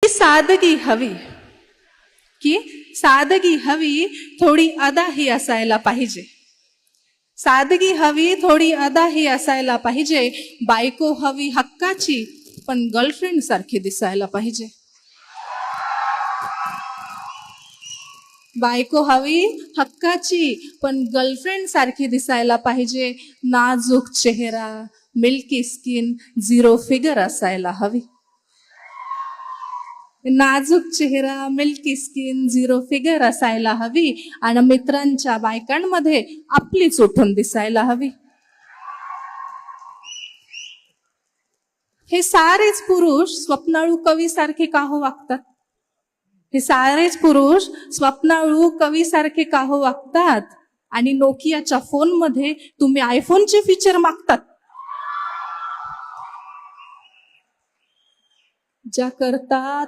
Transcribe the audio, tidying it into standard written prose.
की सादगी हवी, की सादगी हवी, थोडी अदाही असायला पाहिजे. सादगी हवी, थोडी अदाही असायला पाहिजे. बायको हवी हक्काची, पण गर्लफ्रेंड सारखी दिसायला पाहिजे. बायको हवी हक्काची, पण गर्लफ्रेंड सारखी दिसायला पाहिजे. नाजूक चेहरा, मिल्की स्किन, 0 फिगर असायला हवी. नाजूक चेहरा, मिल्की स्किन, 0 फिगर असायला हवी. आणि मित्रांच्या बायकांमध्ये आपलीच उठून दिसायला हवी. हे सारेच पुरुष स्वप्नाळू कवी सारखे का हो वागतात? हे सारेच पुरुष स्वप्नाळू कवी सारखे का हो वागतात? आणि नोकियाच्या फोन मध्ये तुम्ही आयफोनचे फीचर मागतात. ज्या करता